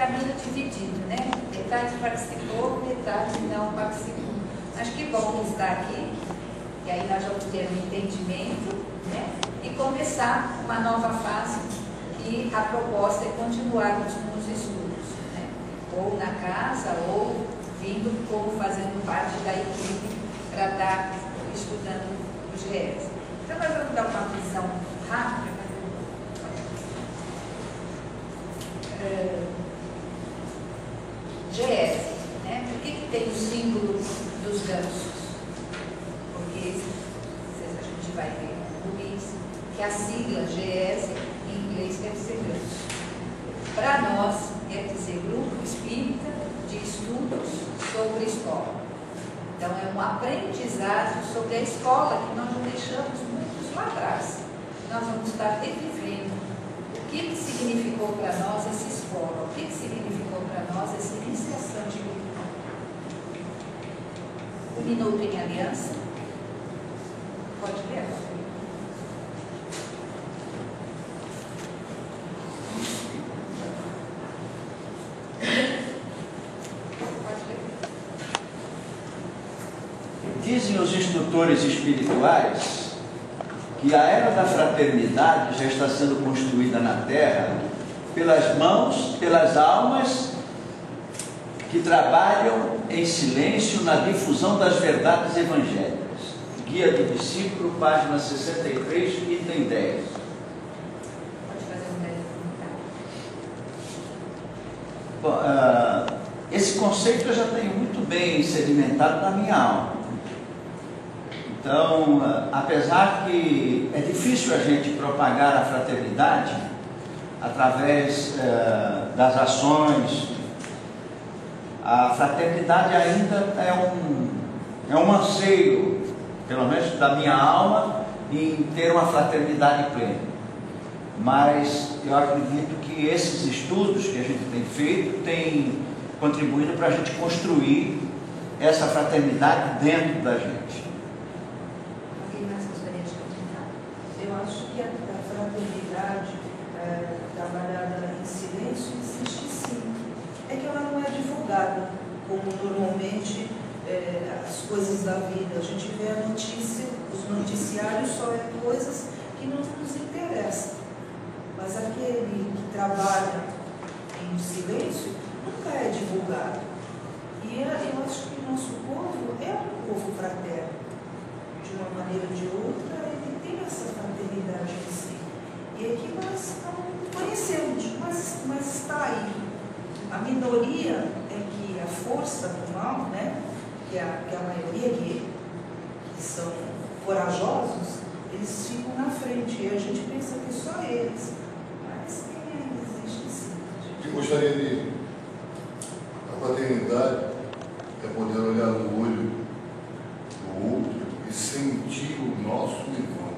caminho dividido, né? Metade participou, metade não participou. Acho que bom estar aqui, e aí nós vamos ter um entendimento, né? E começar uma nova fase, que a proposta é continuarmos com os estudos, né? Ou na casa, ou vindo como fazendo parte da equipe para estar estudando os GES. Então nós vamos dar uma visão rápida. GES, né? Por que tem o símbolo dos gansos? Porque a gente vai ver no isso, que a sigla GES em inglês quer dizer ganso. Para nós, quer dizer Grupo Espírita de Estudos sobre Escola. Então, é um aprendizado sobre a escola que nós já deixamos muitos lá atrás. Nós vamos estar revivendo o que significou para nós essa escola, o que significou para nós essa iniciação de grupo. O Minuto em Aliança. Pode ler? Dizem os instrutores espirituais que a era da fraternidade já está sendo construída na Terra pelas mãos, pelas almas que trabalham em silêncio na difusão das verdades evangélicas. Guia do Discípulo, página 63, item 10. Pode fazer um breve comentário. Bom, esse conceito eu já tenho muito bem sedimentado na minha alma. Então, apesar que é difícil a gente propagar a fraternidade através das ações, a fraternidade ainda é um anseio, pelo menos da minha alma, em ter uma fraternidade plena. Mas eu acredito que esses estudos que a gente tem feito têm contribuído para a gente construir essa fraternidade dentro da gente. Eu acho que a fraternidade trabalhada em silêncio existe sim. É que ela não é divulgada, como normalmente as coisas da vida. A gente vê a notícia, os noticiários só é coisas que não nos interessam. Mas aquele que trabalha em silêncio nunca é divulgado. E eu acho que o nosso povo é um povo fraterno. De uma maneira ou de outra, ele tem essa fraternidade em si. E é que nós não conhecemos, mas está aí. A minoria é que a força do mal, né, que a maioria que são corajosos, eles ficam na frente. E a gente pensa que só eles. Mas quem existe sim. Eu gostaria de... A fraternidade é poder olhar no olho do outro e sentir o nosso irmão.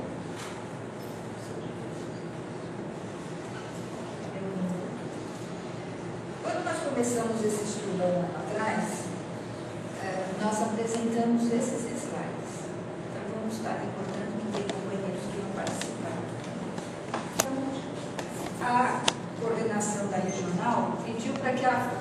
Quando nós começamos esse estudo há um ano atrás, nós apresentamos esses slides. Então vamos estar recordando que tem companheiros que vão participar. Então, a coordenação da regional pediu para que a